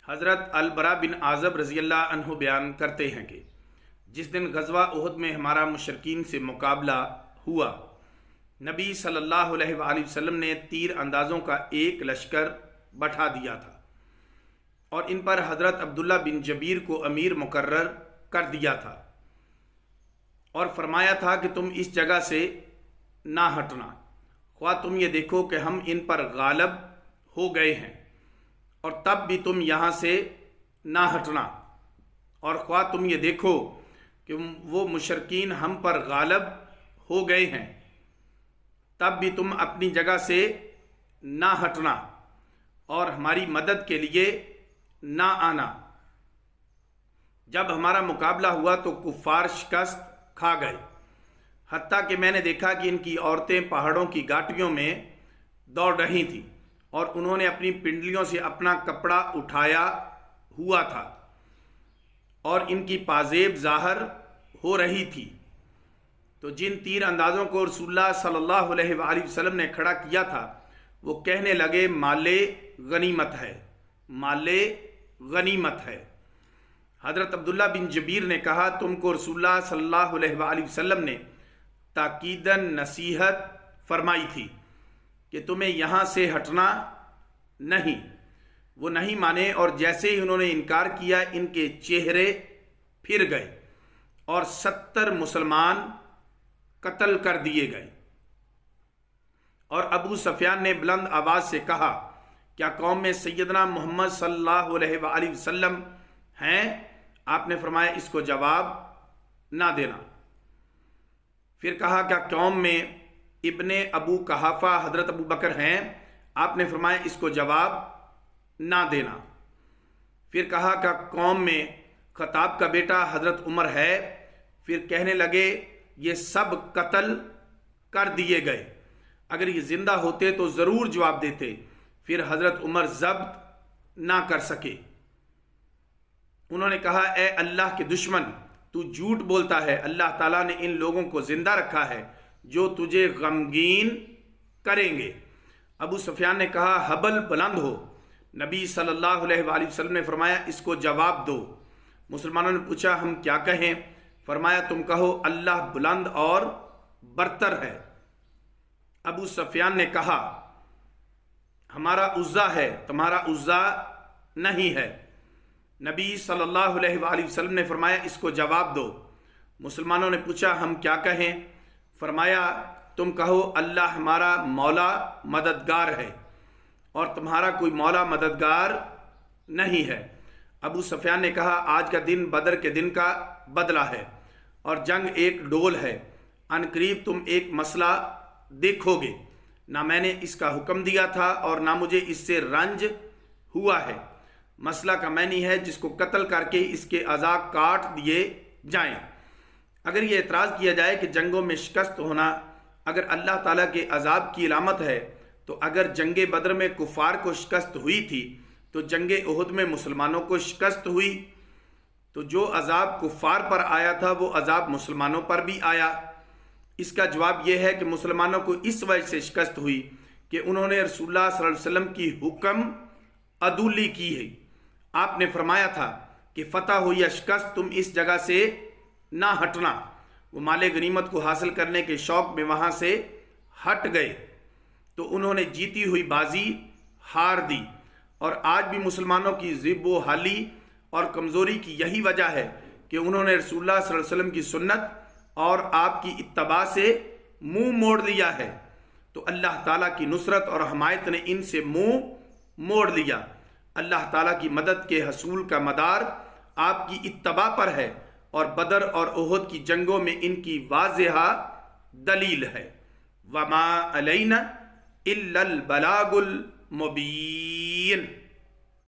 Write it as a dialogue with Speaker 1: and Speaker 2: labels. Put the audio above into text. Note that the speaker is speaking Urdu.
Speaker 1: حضرت البراء بن عازب رضی اللہ عنہ بیان کرتے ہیں کہ جس دن غزوہ احد میں ہمارا مشرکین سے مقابلہ ہوا، نبی صلی اللہ علیہ وآلہ وسلم نے تیر اندازوں کا ایک لشکر بٹھا دیا تھا اور ان پر حضرت عبداللہ بن جبیر کو امیر مقرر کر دیا تھا اور فرمایا تھا کہ تم اس جگہ سے نہ ہٹنا، خواہ تم یہ دیکھو کہ ہم ان پر غالب ہو گئے ہیں، اور تب بھی تم یہاں سے نہ ہٹنا، اور خواہ تم یہ دیکھو کہ وہ مشرکین ہم پر غالب ہو گئے ہیں، تب بھی تم اپنی جگہ سے نہ ہٹنا اور ہماری مدد کے لیے نہ آنا۔ جب ہمارا مقابلہ ہوا تو کفار شکست کھا گئے، حتیٰ کہ میں نے دیکھا کہ ان کی عورتیں پہاڑوں کی گھاٹیوں میں دوڑ رہی تھیں اور انہوں نے اپنی پنڈلیوں سے اپنا کپڑا اٹھایا ہوا تھا اور ان کی پازیب ظاہر ہو رہی تھی۔ تو جن تیر اندازوں کو رسول اللہ صلی اللہ علیہ وآلہ وسلم نے کھڑا کیا تھا وہ کہنے لگے مال غنیمت ہے، مال غنیمت ہے۔ حضرت عبداللہ بن جبیر نے کہا تم کو رسول اللہ صلی اللہ علیہ وآلہ وسلم نے تاکیداً نصیحت فرمائی تھی کہ تمہیں یہاں سے ہٹنا نہیں۔ وہ نہیں مانے اور جیسے ہی انہوں نے انکار کیا ان کے چہرے پھر گئے اور 70 مسلمان قتل کر دیے گئے۔ اور ابو سفیان نے بلند آواز سے کہا کیا قوم میں سیدنا محمد صلی اللہ علیہ وآلہ وسلم ہیں؟ آپ نے فرمایا اس کو جواب نہ دینا۔ پھر کہا کیا قوم میں ابن ابو قحافہ حضرت ابو بکر ہیں؟ آپ نے فرمایا اس کو جواب نہ دینا۔ پھر کہا کہ قوم میں خطاب کا بیٹا حضرت عمر ہے؟ پھر کہنے لگے یہ سب قتل کر دیے گئے، اگر یہ زندہ ہوتے تو ضرور جواب دیتے۔ پھر حضرت عمر ضبط نہ کر سکے، انہوں نے کہا اے اللہ کے دشمن تو جھوٹ بولتا ہے، اللہ تعالیٰ نے ان لوگوں کو زندہ رکھا ہے جو تجھے غمگین کریں گے۔ ابو سفیان نے کہا حبل بلند ہو۔ نبی صلی اللہ علیہ وآلہ وسلم نے فرمایا اس کو جواب دو۔ مسلمانوں نے پوچھا ہم کیا کہیں؟ فرمایا تم کہو اللہ بلند اور برتر ہے۔ ابو سفیان نے کہا ہمارا عزا ہے، تمہارا عزا نہیں ہے۔ نبی صلی اللہ علیہ وآلہ وسلم نے فرمایا اس کو جواب دو۔ مسلمانوں نے پوچھا ہم کیا کہیں؟ فرمایا تم کہو اللہ ہمارا مولا مددگار ہے اور تمہارا کوئی مولا مددگار نہیں ہے۔ ابو سفیان نے کہا آج کا دن بدر کے دن کا بدلہ ہے اور جنگ ایک ڈول ہے، ان قریب تم ایک مسئلہ دیکھو گے، نہ میں نے اس کا حکم دیا تھا اور نہ مجھے اس سے رنج ہوا ہے۔ مسئلہ کا معنی ہے جس کو قتل کر کے اس کے اعضاء کاٹ دیے جائیں۔ اگر یہ اعتراض کیا جائے کہ جنگوں میں شکست ہونا اگر اللہ تعالیٰ کے عذاب کی علامت ہے تو اگر جنگ بدر میں کفار کو شکست ہوئی تھی تو جنگ احد میں مسلمانوں کو شکست ہوئی، تو جو عذاب کفار پر آیا تھا وہ عذاب مسلمانوں پر بھی آیا۔ اس کا جواب یہ ہے کہ مسلمانوں کو اس وجہ سے شکست ہوئی کہ انہوں نے رسول اللہ صلی اللہ علیہ وسلم کی حکم عدولی کی ہے۔ آپ نے فرمایا تھا کہ فتح ہو یا شکست تم اس جگہ سے نہ ہٹنا۔ وہ مال غنیمت کو حاصل کرنے کے شوق میں وہاں سے ہٹ گئے تو انہوں نے جیتی ہوئی بازی ہار دی۔ اور آج بھی مسلمانوں کی ضعف و حالی اور کمزوری کی یہی وجہ ہے کہ انہوں نے رسول اللہ صلی اللہ علیہ وسلم کی سنت اور آپ کی اتباع سے منہ موڑ لیا ہے، تو اللہ تعالیٰ کی نصرت اور حمایت نے ان سے منہ موڑ لیا۔ اللہ تعالیٰ کی مدد کے حصول کا مدار آپ کی اتباع پر ہے اور بدر اور احد کی جنگوں میں ان کی واضح دلیل ہے۔ وَمَا عَلَيْنَا إِلَّا الْبَلَاغُ الْمُبِينُ۔